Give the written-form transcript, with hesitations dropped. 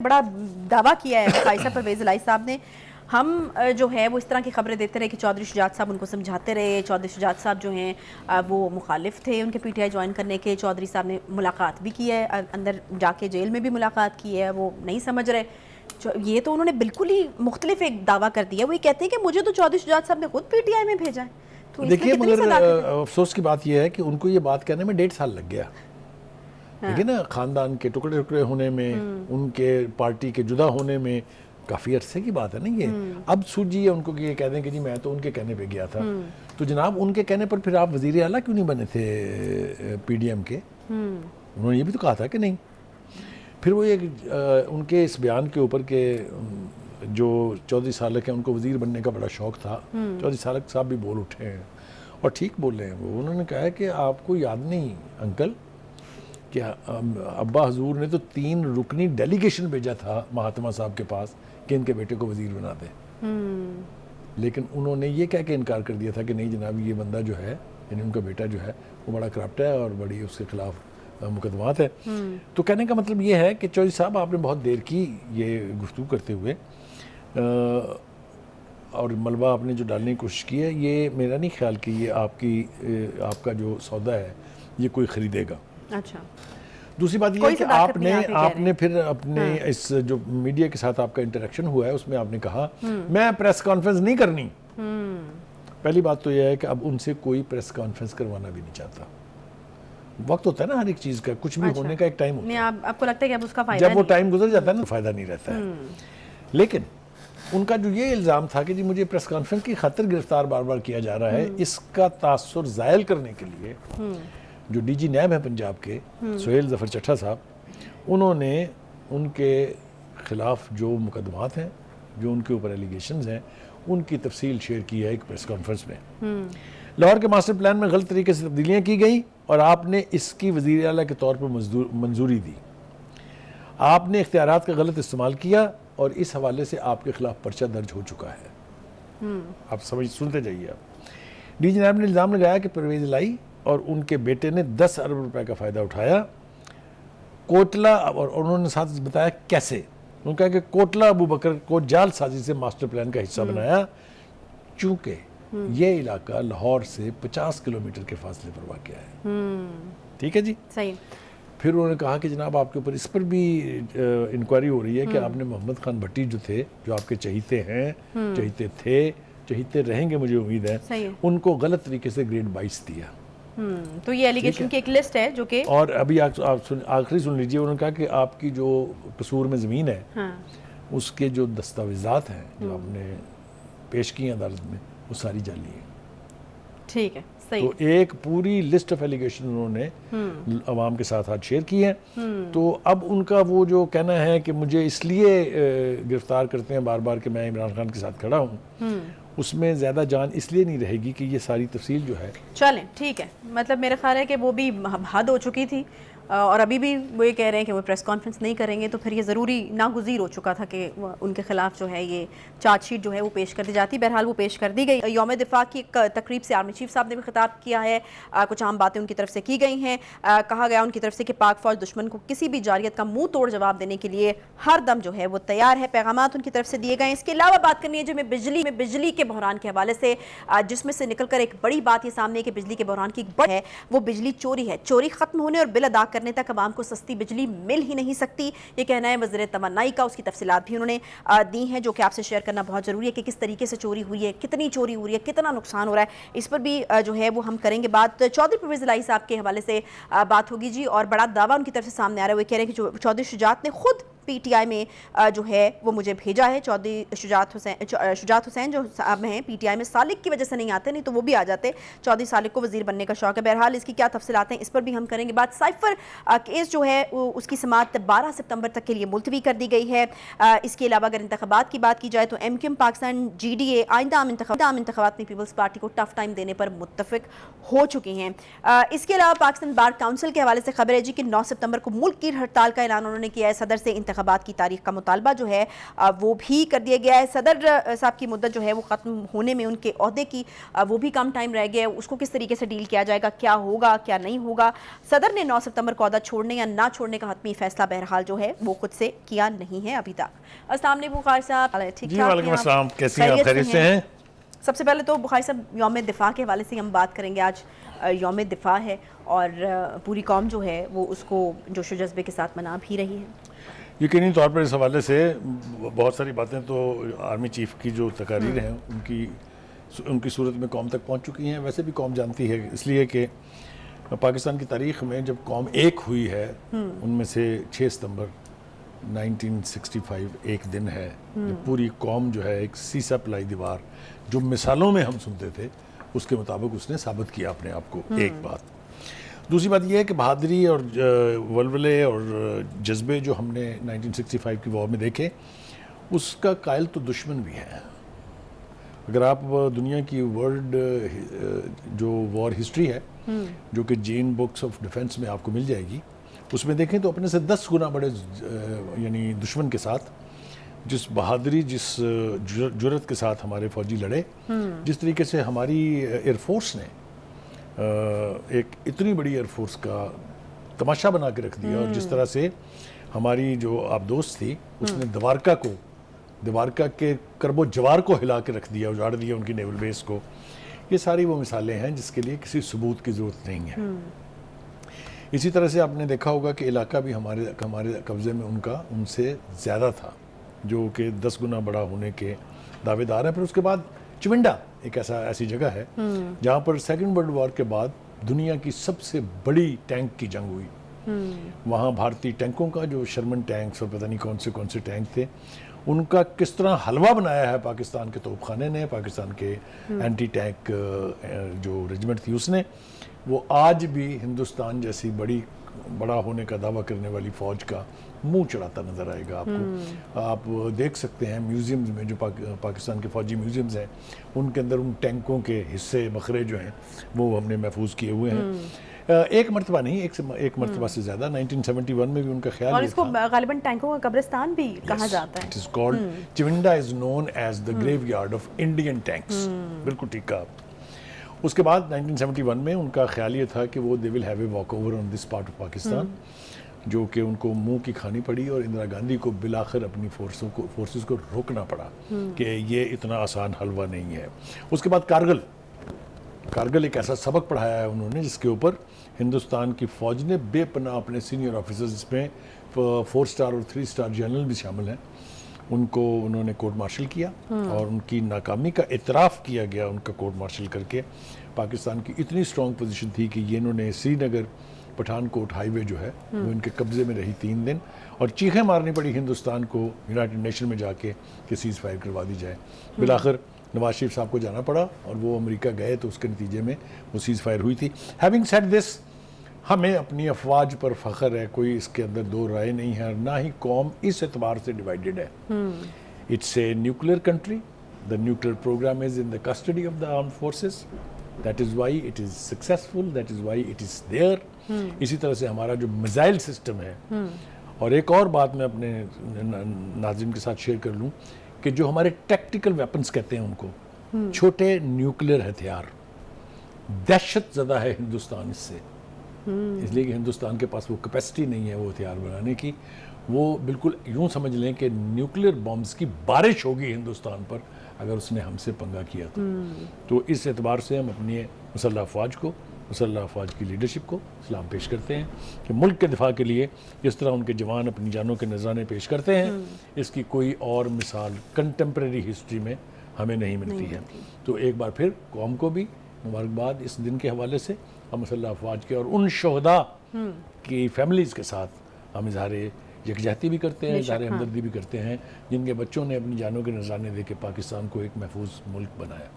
بڑا دعویٰ کیا ہے فائزہ پرویز الہی صاحب نے. ہم جو ہے وہ اس طرح کی خبریں دیتے رہے کہ چودھری شجاعت صاحب ان کو سمجھاتے رہے. چودھری شجاعت صاحب جو ہیں وہ مخالف تھے ان کے پی ٹی آئی جوائن کرنے کے. چودھری صاحب نے ملاقات بھی کی ہے, اندر جا کے جیل میں بھی ملاقات کی ہے, وہ نہیں سمجھ رہے. یہ تو انہوں نے بالکل ہی مختلف ایک دعویٰ کر دیا. وہ یہ کہتے ہیں کہ مجھے تو چودھری شجاعت صاحب نے خود پی ٹی آئی میں بھیجا ہے. تو دیکھیے مگر افسوس کی بات یہ ہے کہ ان کو یہ بات کہنے میں 1.5 سال لگ گیا. دیکھیے نا, خاندان کے ٹکڑے ٹکڑے ہونے میں, ان کے پارٹی کے جدا ہونے میں کافی عرصے کی بات ہے نا یہ. اب سوچیے ان کو کہ یہ کہہ دیں کہ جی میں تو ان کے کہنے پہ گیا تھا. تو جناب ان کے کہنے پر پھر آپ وزیر اعلیٰ کیوں نہیں بنے تھے پی ڈی ایم کے؟ انہوں نے یہ بھی تو کہا تھا کہ نہیں. پھر وہ ایک ان کے اس بیان کے اوپر کہ جو چودھری سالک ہیں ان کو وزیر بننے کا بڑا شوق تھا. چودھری سالک صاحب بھی بول اٹھے ہیں اور ٹھیک بول رہے ہیں. وہ انہوں نے کہا ہے کہ آپ کو یاد نہیں انکل کہ ابا حضور نے تو 3 رکنی ڈیلیگیشن بھیجا تھا مہاتما صاحب کے پاس کہ ان کے بیٹے کو وزیر بنا دیں. لیکن انہوں نے یہ کہہ کے انکار کر دیا تھا کہ نہیں جناب یہ بندہ جو ہے, یعنی ان کا بیٹا جو ہے وہ بڑا کرپٹ ہے اور بڑی اس کے خلاف مقدمات ہے. تو کہنے کا مطلب یہ ہے کہ چودھری صاحب آپ نے بہت دیر کی یہ گفتگو کرتے ہوئے, اور ملبہ آپ نے جو ڈالنے کی کوشش کی ہے, یہ میرا نہیں خیال کہ یہ آپ کا جو سودا ہے یہ کوئی خریدے گا. اچھا, دوسری بات یہ ہے کہ آپ نے پھر اپنے اس جو میڈیا کے ساتھ آپ کا انٹریکشن ہوا ہے اس میں آپ نے کہا میں پریس کانفرنس نہیں کرنی. پہلی بات تو یہ ہے کہ اب ان سے کوئی پریس کانفرنس کروانا بھی نہیں چاہتا. وقت ہوتا ہے نا ہر ایک چیز کا, کچھ بھی ہونے کا ایک ٹائم ہوتا ہے. آپ کو لگتا ہے کہ اب اس کا فائدہ جب وہ ٹائم گزر جاتا ہے نا فائدہ نہیں رہتا ہے. لیکن ان کا جو یہ الزام تھا کہ جی مجھے پریس کانفرنس کی خاطر گرفتار بار بار کیا جا رہا ہے, اس کا تاثر زائل کرنے کے لیے جو ڈی جی نیب ہیں پنجاب کے سہیل ظفر چٹھا صاحب, انہوں نے ان کے خلاف جو مقدمات ہیں, جو ان کے اوپر ایلیگیشنز ہیں, ان کی تفصیل شیئر کی ہے ایک پریس کانفرنس میں. لاہور کے ماسٹر پلان میں غلط طریقے سے تبدیلیاں کی گئیں اور آپ نے اس کی وزیر اعلیٰ کے طور پر منظوری دی. آپ نے اختیارات کا غلط استعمال کیا اور اس حوالے سے آپ کے خلاف پرچہ درج ہو چکا ہے. آپ سنتے جائیے. آپ ڈی جی نیب نے الزام لگایا کہ پرویز الہی اور ان کے بیٹے نے 10 ارب روپے کا فائدہ اٹھایا کوٹلہ, اور انہوں نے ساتھ بتایا کیسے. انہوں نے کہا کہ کوٹلہ ابو بکر کو جعل سازی سے ماسٹر پلان کا حصہ بنایا چونکہ یہ علاقہ لاہور سے 50 کلومیٹر کے فاصلے پر واقع ہے. ٹھیک ہے جی, صحیح. پھر انہوں نے کہا کہ جناب آپ کے اوپر اس پر بھی انکوائری ہو رہی ہے کہ آپ نے محمد خان بھٹی جو تھے, جو آپ کے چہیتے ہیں, چہیتے تھے, چہیتے رہیں گے مجھے امید ہے, ان کو غلط طریقے سے گریڈ 22 دیا. تو یہ ایلیگیشن کی ایک لسٹ ہے جو کہ, اور ابھی آخری سن لیجئے. انہوں نے کہا کہ آپ کی جو قصور میں زمین ہے اس کے جو دستاویزات ہیں جو آپ نے پیش کی ہیں عدالت میں, وہ ساری جعلی ہیں. ٹھیک ہے, تو ایک پوری لسٹ آف ایلیگیشن انہوں نے عوام کے ساتھ شیئر کی ہیں. تو اب ان کا وہ جو کہنا ہے کہ مجھے اس لیے گرفتار کرتے ہیں بار بار کہ میں عمران خان کے ساتھ کھڑا ہوں, اس میں زیادہ جان اس لیے نہیں رہے گی کہ یہ ساری تفصیل جو ہے. چلیں ٹھیک ہے, مطلب میرا خیال ہے کہ وہ بھی حد ہو چکی تھی, اور ابھی بھی وہ یہ کہہ رہے ہیں کہ وہ پریس کانفرنس نہیں کریں گے, تو پھر یہ ضروری ناگزیر ہو چکا تھا کہ ان کے خلاف جو ہے یہ چارج شیٹ جو ہے وہ پیش کر دی جاتی. بہرحال وہ پیش کر دی گئی. یوم دفاع کی ایک تقریب سے آرمی چیف صاحب نے بھی خطاب کیا ہے. کچھ عام باتیں ان کی طرف سے کی گئی ہیں. کہا گیا ان کی طرف سے کہ پاک فوج دشمن کو کسی بھی جارحیت کا منہ توڑ جواب دینے کے لیے ہر دم جو ہے وہ تیار ہے. پیغامات ان کی طرف سے دیے گئے ہیں. اس کے علاوہ بات کرنی ہے جو بجلی کے بحران کے حوالے سے, جس میں سے نکل کر ایک بڑی بات یہ سامنے ہے کہ بجلی کے بحران کی بڑی ہے وہ بجلی چوری ہے. چوری ختم ہونے اور بل ادا کرنے تک عوام کو سستی بجلی مل ہی نہیں سکتی, یہ کہنا ہے وزیر توانائی کا. اس کی تفصیلات بھی انہوں نے دی ہیں جو کہ آپ سے شیئر کرنا بہت ضروری ہے کہ کس طریقے سے چوری ہوئی ہے, کتنی چوری ہوئی ہے, کتنا نقصان ہو رہا ہے. اس پر بھی جو ہے وہ ہم کریں گے بات. چودھری پرویز الہی صاحب کے حوالے سے بات ہوگی جی, اور بڑا دعویٰ ان کی طرف سے سامنے آ رہا ہے. وہ کہہ رہے ہیں کہ چودھری شجاعت نے خود پی ٹی آئی میں جو ہے وہ مجھے بھیجا ہے. چودھری شجاعت حسین جو صاحب ہیں پی ٹی آئی میں سالک کی وجہ سے نہیں آتے, نہیں تو وہ بھی آ جاتے. چودھری سالک کو وزیر بننے کا شوق ہے. بہرحال اس کی کیا تفصیلات ہیں اس پر بھی ہم کریں گے بات. سائفر کیس جو ہے اس کی سماعت 12 سپتمبر تک کے لیے ملتوی کر دی گئی ہے. اس کے علاوہ اگر انتخابات کی بات کی جائے تو M Q M Pakistan G D A آئندہ عام انتخابات میں پیپلز پارٹی کو ٹف ٹائم دینے پر متفق ہو چکی ہیں. اس کے علاوہ پاکستان بار کونسل کے حوالے سے خبر ہے جی کہ 9 سپتمبر کو ملک کی ہڑتال کا اعلان انہوں نے کیا ہے. صدر سے انتخاب انتخابات کی تاریخ کا مطالبہ جو ہے وہ بھی کر دیا گیا ہے. صدر صاحب کی مدت جو ہے وہ ختم ہونے میں ان کے عہدے کی وہ بھی کم ٹائم رہ گیا ہے, اس کو کس طریقے سے ڈیل کیا جائے گا, کیا ہوگا کیا نہیں ہوگا. صدر نے 9 ستمبر کو عہدہ چھوڑنے یا نہ چھوڑنے کا حتمی فیصلہ بہرحال جو ہے وہ خود سے کیا نہیں ہے ابھی تک. السلام علیکم بخاری صاحب. ٹھیک ٹھاک. وعلیکم السلام, کیسی ہیں آپ؟ خیریت سے ہیں؟ سب سے پہلے تو بخاری صاحب یوم دفاع کے حوالے سے ہم بات کریں گے. آج یوم دفاع ہے اور پوری قوم جو ہے وہ اس کو جوش و جذبے کے ساتھ منا بھی رہی ہے. یقینی طور پر اس حوالے سے بہت ساری باتیں تو آرمی چیف کی جو تقاریر ہیں ان کی صورت میں قوم تک پہنچ چکی ہیں. ویسے بھی قوم جانتی ہے, اس لیے کہ پاکستان کی تاریخ میں جب قوم ایک ہوئی ہے ان میں سے 6 ستمبر 1965 ایک دن ہے جب پوری قوم جو ہے ایک سیسا پلائی دیوار جو مثالوں میں ہم سنتے تھے اس کے مطابق اس نے ثابت کیا اپنے آپ کو. ایک بات. دوسری بات یہ ہے کہ بہادری اور ولولے اور جذبے جو ہم نے 1965 کی وار میں دیکھے اس کا قائل تو دشمن بھی ہے. اگر آپ دنیا کی ورلڈ جو وار ہسٹری ہے جو کہ جین بکس آف ڈیفنس میں آپ کو مل جائے گی, اس میں دیکھیں تو اپنے سے 10 گنا بڑے یعنی دشمن کے ساتھ جس بہادری, جس جرأت کے ساتھ ہمارے فوجی لڑے, جس طریقے سے ہماری ایئر فورس نے ایک اتنی بڑی ایئر فورس کا تماشا بنا کے رکھ دیا, اور جس طرح سے ہماری جو آبدوست تھی اس نے دوارکا کے کرب و جوار کو ہلا کے رکھ دیا, اجاڑ دیا ان کی نیول بیس کو. یہ ساری وہ مثالیں ہیں جس کے لیے کسی ثبوت کی ضرورت نہیں ہے. اسی طرح سے آپ نے دیکھا ہوگا کہ علاقہ بھی ہمارے قبضے میں ان سے زیادہ تھا جو کہ 10 گنا بڑا ہونے کے دعوے دار ہیں. پھر اس کے بعد چونڈا ایک ایسی جگہ ہے جہاں پر سیکنڈ ورلڈ وار کے بعد دنیا کی سب سے بڑی ٹینک کی جنگ ہوئی. وہاں بھارتی ٹینکوں کا جو شرمن ٹینکس اور پتہ نہیں کون سے ٹینک تھے ان کا کس طرح حلوہ بنایا ہے پاکستان کے توپ خانے نے, پاکستان کے اینٹی ٹینک جو ریجمنٹ تھی اس نے. وہ آج بھی ہندوستان جیسی بڑا ہونے کا دعویٰ کرنے والی فوج کا منہ چڑھاتا نظر آئے گا آپ کو. آپ دیکھ سکتے ہیں میوزیمز میں جو پاکستان کے فوجی میوزیمز ہیں ان کے اندر ان ٹینکوں کے حصے بکھرے جو ہیں وہ ہم نے محفوظ کیے ہوئے ہیں. ایک مرتبہ نہیں, ایک مرتبہ سے زیادہ. 1971 میں بھی ان کا خیال, اور اس کو غالباً ٹینکوں کا قبرستان بھی کہا جاتا ہے. It is called Chivinda is known as the graveyard of Indian tanks. بالکل ٹھیک کہا. اس کے بعد 1971 میں ان کا خیال یہ تھا کہ وہ they will have a walk over on this part of Pakistan, جو کہ ان کو منہ کی کھانی پڑی اور اندرا گاندھی کو بالآخر اپنی فورسز کو روکنا پڑا کہ یہ اتنا آسان حلوہ نہیں ہے. اس کے بعد کارگل ایک ایسا سبق پڑھایا ہے انہوں نے جس کے اوپر ہندوستان کی فوج نے بے پناہ اپنے سینئر آفیسرز, جس میں 4 سٹار اور 3 سٹار جنرل بھی شامل ہیں, ان کو انہوں نے کورٹ مارشل کیا اور ان کی ناکامی کا اعتراف کیا گیا ان کا کورٹ مارشل کر کے. پاکستان کی اتنی سٹرونگ پوزیشن تھی کہ یہ انہوں نے سری نگر پٹھان کوٹ ہائی وے جو ہے وہ ان کے قبضے میں رہی 3 دن, اور چیخیں مارنی پڑی ہندوستان کو یونائٹڈ نیشن میں جا کے کہ سیز فائر کروا دی جائے. بالآخر نواز شریف صاحب کو جانا پڑا اور وہ امریکہ گئے تو اس کے نتیجے میں وہ سیز فائر ہوئی تھی. ہیونگ سیڈ دس, ہمیں اپنی افواج پر فخر ہے, کوئی اس کے اندر دو رائے نہیں ہے, نہ ہی قوم اس اعتبار سے ڈیوائیڈڈ ہے. It's a nuclear country, the nuclear program is in the custody of the armed forces, that is why it is successful, that is why it is there. اسی طرح سے ہمارا جو میزائل سسٹم ہے, اور ایک اور بات میں اپنے ناظرین کے ساتھ شیئر کر لوں کہ جو ہمارے ٹیکٹیکل ویپنز کہتے ہیں ان کو, چھوٹے نیوکلیئر ہتھیار, دہشت زدہ ہے ہندوستان اس سے, اس لیے کہ ہندوستان کے پاس وہ کیپیسٹی نہیں ہے وہ ہتھیار بنانے کی. وہ بالکل یوں سمجھ لیں کہ نیوکلیئر بامز کی بارش ہوگی ہندوستان پر اگر اس نے ہم سے پنگا کیا تو اس اعتبار سے ہم اپنی مسلح افواج کو, مسلح افواج کی لیڈرشپ کو سلام پیش کرتے ہیں کہ ملک کے دفاع کے لیے جس طرح ان کے جوان اپنی جانوں کے نذرانے پیش کرتے ہیں, اس کی کوئی اور مثال کنٹمپریری ہسٹری میں ہمیں نہیں ملتی ہے. تو ایک بار پھر قوم کو بھی مبارکباد اس دن کے حوالے سے. ہم مسلح افواج کے اور ان شہداء کی فیملیز کے ساتھ ہم اظہار یکجہتی بھی کرتے ہیں, اظہار ہمدردی بھی کرتے ہیں جن کے بچوں نے اپنی جانوں کے نذرانے دے کے پاکستان کو ایک محفوظ ملک بنایا.